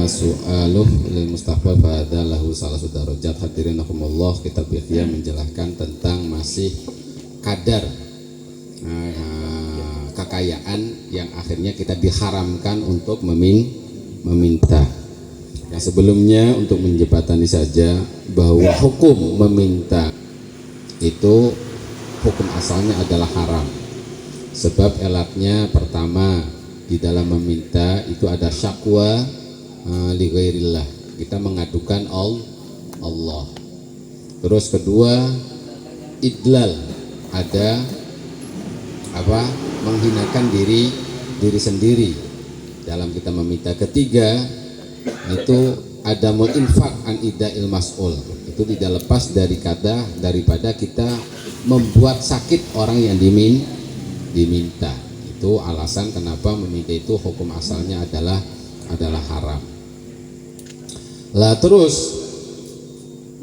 su'aluh lil Mustafa fahadha lahu salasu darajat. Hadirin rahimakumullah, kitab Ikhya menjelaskan tentang masih kadar kekayaan yang akhirnya kita diharamkan untuk meminta. Yang sebelumnya untuk menjembatani saja bahwa hukum meminta itu hukum asalnya adalah haram. Sebab elatnya pertama, di dalam meminta itu ada syakwa li ghairillah, kita mengadukan Allah. Terus kedua, idlal, ada menghinakan diri sendiri dalam kita meminta. Ketiga, itu ada infak an idail mas'ul, itu tidak lepas daripada kita membuat sakit orang yang diminta. Itu alasan kenapa meminta itu hukum asalnya adalah haram. Lah terus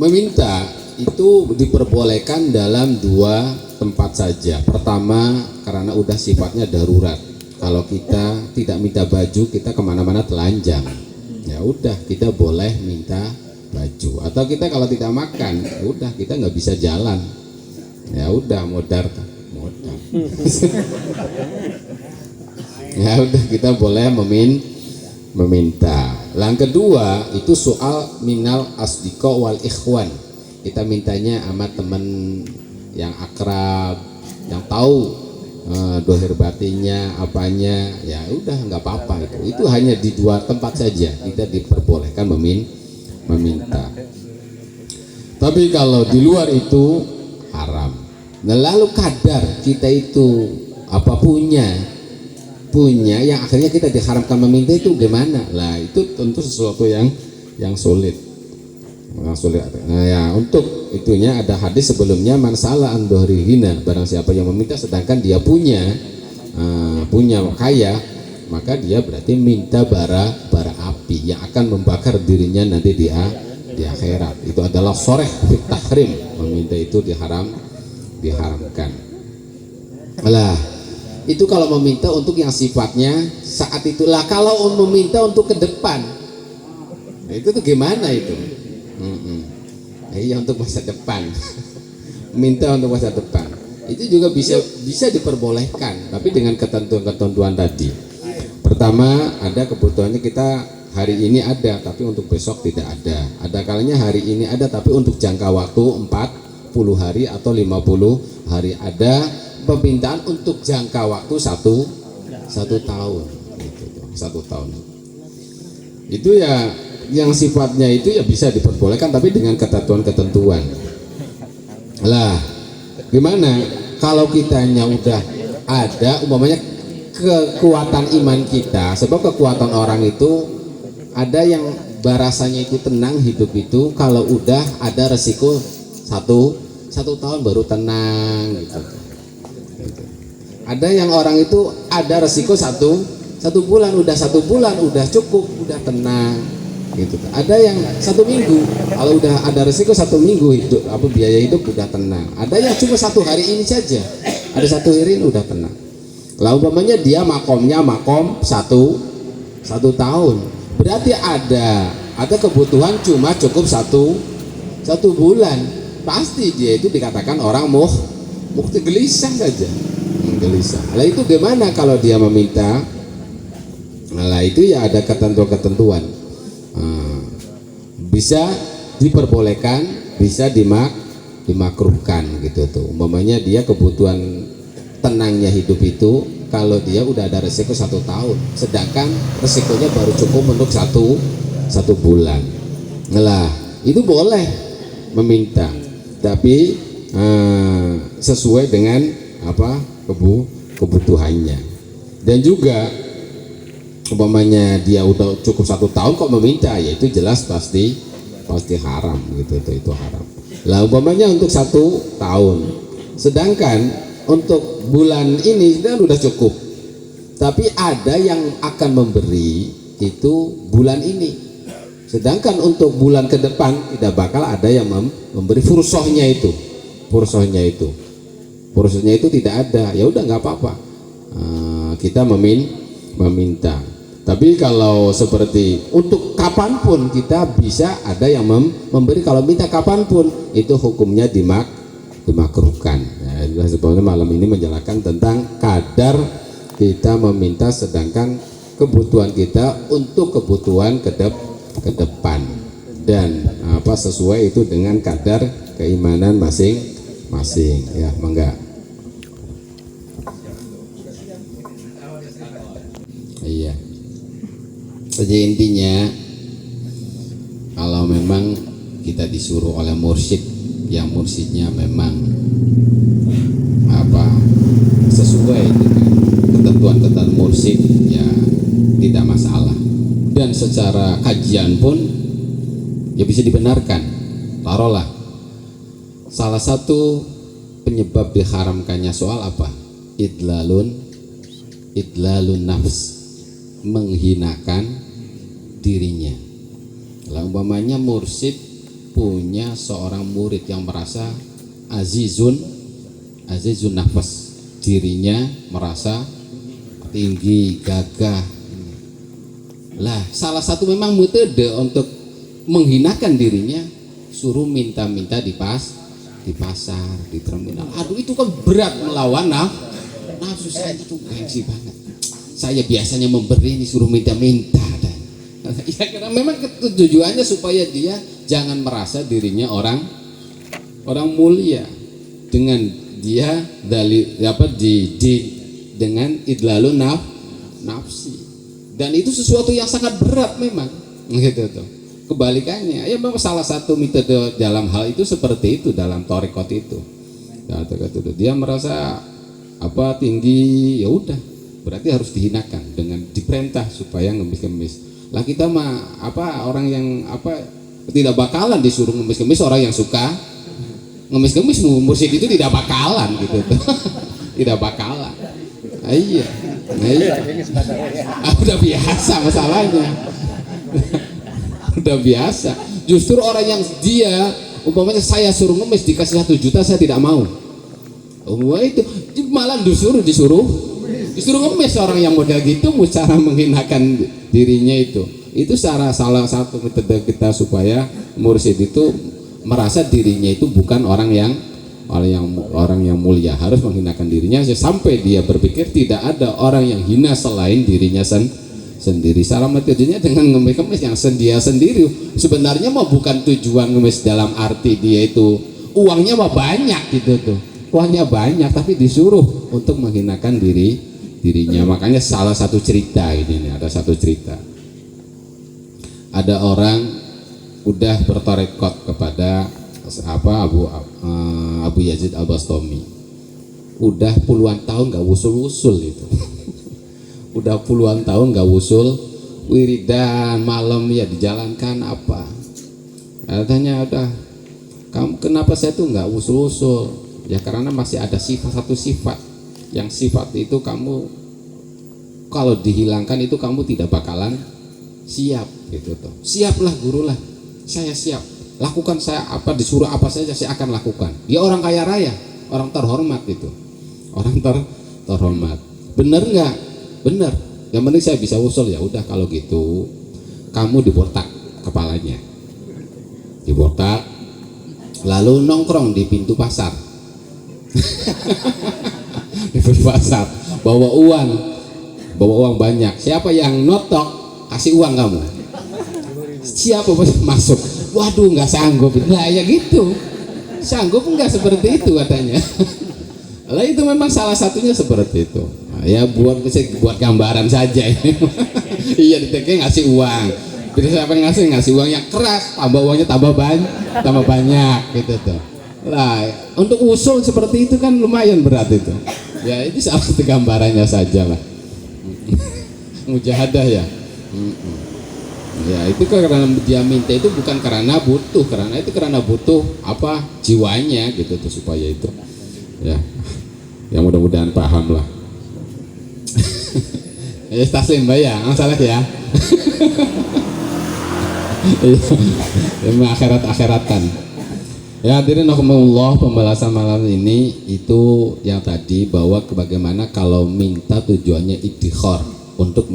meminta itu diperbolehkan dalam dua tempat saja. Pertama, karena udah sifatnya darurat. Kalau kita tidak minta baju, kita kemana-mana telanjang, ya udah kita boleh minta baju. Atau kita kalau tidak makan, ya udah kita nggak bisa jalan, ya udah modar. Ya udah kita boleh meminta. Yang kedua itu soal minal asdiqo wal ikhwan. Kita mintanya sama teman yang akrab, yang tahu dohir batinnya apanya, ya udah nggak apa-apa. Itu hanya di dua tempat saja kita diperbolehkan meminta. Tapi kalau di luar itu haram. Nah, lalu kadar kita itu apa punya yang akhirnya kita diharamkan meminta itu gimana? Lah itu tentu sesuatu yang sulit. Nah ya, untuk itunya ada hadis sebelumnya, man sala an dohrihina, barang siapa yang meminta sedangkan dia punya kaya, maka dia berarti minta bara api yang akan membakar dirinya nanti di akhirat. Itu adalah soreh fit tahrim, meminta itu diharamkan. Lah itu kalau meminta untuk yang sifatnya saat itulah. Kalau meminta untuk ke depan, nah, itu tuh gimana itu? Iya, untuk masa depan. Minta untuk masa depan itu juga bisa diperbolehkan, tapi dengan ketentuan tadi. Pertama, ada kebutuhannya kita hari ini ada, tapi untuk besok tidak ada. Ada kalanya hari ini ada, tapi untuk jangka waktu 40 hari atau 50 hari. Ada permintaan untuk jangka waktu satu tahun, gitu, 1 tahun. Itu ya yang sifatnya itu ya bisa diperbolehkan, tapi dengan ketentuan. Lah, gimana kalau kitanya udah ada, umpamanya kekuatan iman kita, sebab kekuatan orang itu ada yang barasanya itu tenang hidup itu kalau udah ada resiko satu tahun baru tenang gitu. Ada yang orang itu ada resiko satu bulan udah cukup, udah tenang gitu. Ada yang 1 minggu, kalau udah ada resiko 1 minggu hidup biaya hidup udah tenang. Ada yang cuma 1 hari ini saja, ada 1 hari ini udah tenang. Lalu umpamanya dia makom 1 tahun, berarti ada kebutuhan cuma cukup satu bulan. Pasti dia itu dikatakan orang mukti gelisah saja. Gelisah. Lah itu gimana kalau dia meminta? Nah itu ya ada ketentuan. Bisa diperbolehkan, bisa dimakruhkan gitu tuh. Umpamanya dia kebutuhan tenangnya hidup itu kalau dia udah ada resiko 1 tahun, sedangkan resikonya baru cukup untuk satu bulan. Nah itu boleh meminta, tapi sesuai dengan kebutuhannya. Dan juga umpamanya dia udah cukup 1 tahun kok meminta, ya itu jelas pasti haram gitu, itu haram. Lah umpamanya untuk 1 tahun, sedangkan untuk bulan ini kan udah cukup, tapi ada yang akan memberi itu bulan ini, sedangkan untuk bulan ke depan tidak bakal ada yang memberi fursohnya itu tidak ada. Ya udah nggak apa-apa, kita meminta. Tapi kalau seperti untuk kapanpun kita bisa ada yang memberi, kalau minta kapanpun itu hukumnya dimakruhkan. Nah, itulah sebabnya malam ini menjelaskan tentang kadar kita meminta sedangkan kebutuhan kita untuk kebutuhan ke depan dan sesuai itu dengan kadar keimanan masing-masing ya. Mangga. Iya. Jadi intinya kalau memang kita disuruh oleh mursyid yang mursyidnya memang sesuai dengan ketentuan mursyid ya tidak masalah, dan secara kajian pun ya bisa dibenarkan. Taruhlah salah satu penyebab diharamkannya soal apa? Idlalun nafs, menghinakan dirinya. Kalau umpamanya mursyid punya seorang murid yang merasa azizun nafas, dirinya merasa tinggi, gagah. Lah, salah satu memang metode untuk menghinakan dirinya suruh minta-minta di pasar, di terminal. Aduh, itu kan berat melawan nafsu saya, itu gengsi banget. Saya biasanya memberi, ini suruh minta-minta. Ya karena memang tujuannya supaya dia jangan merasa dirinya orang mulia dengan dia dengan idlalun nafsi, dan itu sesuatu yang sangat berat memang gitu tuh. Kebalikannya ya memang salah satu metode dalam hal itu seperti itu dalam thariqat itu. Dia merasa tinggi, ya udah berarti harus dihinakan dengan diperintah supaya ngemis-ngemis. Lah kita mah orang yang tidak bakalan disuruh ngemis-ngemis, orang yang suka ngemis-ngemis mursyid itu tidak bakalan gitu tuh. Tidak bakalan. Iya. Udah biasa masalahnya. Udah biasa. Justru orang yang dia umpamanya saya suruh ngemis dikasih 1 juta saya tidak mau. Itu malah disuruh ngemis. Orang yang model gitu cara menghinakan dirinya itu salah satu metode kita supaya mursyid itu merasa dirinya itu bukan orang yang mulia, harus menghinakan dirinya sampai dia berpikir tidak ada orang yang hina selain dirinya sendiri. Salah metodenya dengan ngemis yang dia sendiri sebenarnya mah bukan tujuan ngemis dalam arti dia itu uangnya mah banyak gitu tuh, uangnya banyak tapi disuruh untuk menghinakan dirinya. Makanya salah satu cerita ini ada satu cerita, ada orang udah bertarekat kepada Abu Yazid Al-Bastami, udah puluhan tahun gak usul itu. Udah puluhan tahun gak usul, wiridan malam ya dijalankan apa. Katanya udah, kamu kenapa saya tuh nggak usul-usul? Ya karena masih ada satu sifat, yang sifat itu kamu kalau dihilangkan itu kamu tidak bakalan siap gitu tuh. Siaplah guru lah, saya siap. Lakukan saya disuruh apa saja saya akan lakukan. Dia orang kaya raya, orang terhormat itu, orang terhormat. Bener nggak? Bener. Yang penting saya bisa usul. Ya udah kalau gitu kamu dibotak kepalanya, dibotak, lalu nongkrong di pintu pasar. Di pintu pasar, bawa uang banyak. Siapa yang notok kasih uang kamu. Siapa masuk? Waduh nggak sanggup. Lah ya gitu, sanggup nggak seperti itu katanya. Lah itu memang salah satunya seperti itu. Nah, ya buat gambaran saja. Iya diteknya ngasih uang. Bila siapa yang ngasih uang yang keras, tambah uangnya tambah banyak gitu tuh. Lah untuk usul seperti itu kan lumayan berat itu. Ya ini salah satu gambarannya saja lah. Mujahadah ya. Ya itu karena dia minta itu bukan karena butuh, karena itu karena butuh jiwanya gitu tuh supaya itu. Ya. Ya mudah-mudahan paham lah. Ya taslim ya, masalah ya. Ya akhirat-akhiratan. Ya hadirin rahimakumullah, pembahasan malam ini itu yang tadi bahwa bagaimana kalau minta tujuannya iddikhar untuk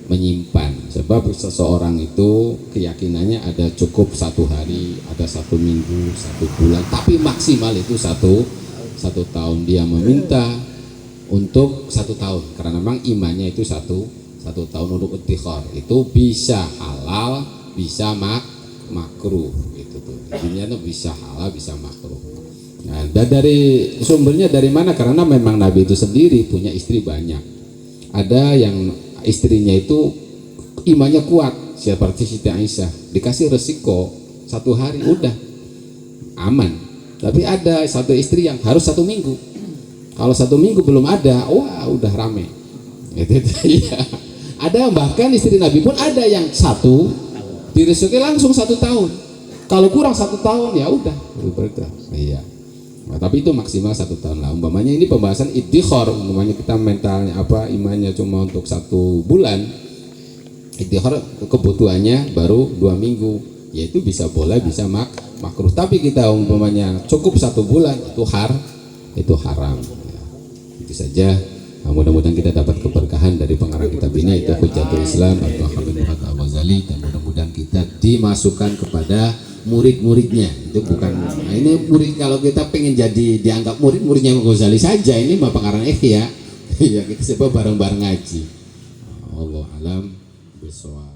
menyimpan. Sebab seseorang itu keyakinannya ada cukup 1 hari, ada 1 minggu, 1 bulan, tapi maksimal itu satu tahun. Dia meminta untuk 1 tahun karena memang imannya itu satu tahun untuk iddikhar. Itu bisa halal, bisa makruh gitu tuh. Intinya tuh bisa halal, bisa makruh. Nah, dan dari sumbernya dari mana? Karena memang Nabi itu sendiri punya istri banyak. Ada yang istrinya itu imannya kuat seperti Siti Aisyah, dikasih resiko 1 hari udah aman. Tapi ada satu istri yang harus 1 minggu. Kalau 1 minggu belum ada, wah udah rame. Iya. Ada bahkan istri Nabi pun ada yang 1 diresuki langsung 1 tahun. Kalau kurang 1 tahun ya udah berita. Iya. Nah, tapi itu maksimal 1 tahun lah. Umpamanya ini pembahasan iddikhar, umpamanya kita mentalnya apa, imannya cuma untuk 1 bulan, iddikhar kebutuhannya baru 2 minggu, yaitu bisa boleh, bisa makruh. Tapi kita umpamanya cukup 1 bulan, itu haram. Ya, itu saja. Nah, mudah-mudahan kita dapat keberkahan dari pengarang kitab ini, itu Hujjatul Islam atau Habib Muhammad Al-Ghazali, dan mudah-mudahan kita dimasukkan kepada murid-muridnya. Itu bukan, nah ini murid, kalau kita pengen jadi dianggap muridnya Ghazali saja, ini mah pengarang Ihya ya, kita sebab bareng-bareng ngaji. Allah alam bisawab.